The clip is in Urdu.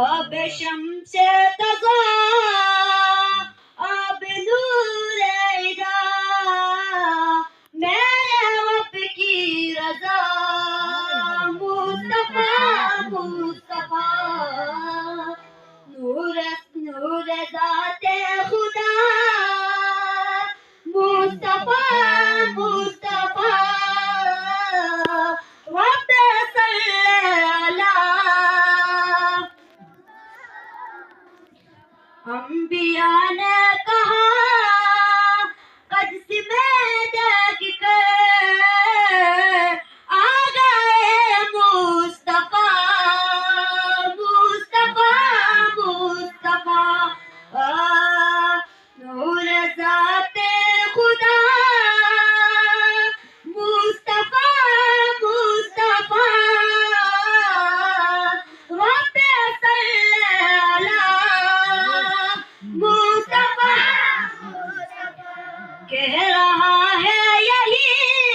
آب شمس تغا، آب نور ادا، میرے رب کی رضا، مصطفیٰ مصطفیٰ، نور نور ذات خدا، مصطفیٰ مصطفیٰ، رب صلی علی انبیاء نے کہا قدس میں دیکھ کر آ گئے مصطفیٰ مصطفیٰ مصطفیٰ، نور ذات خدا، مصطفیٰ مصطفیٰ، رب صلی علی مصطفیٰ، کہہ رہا ہے یہی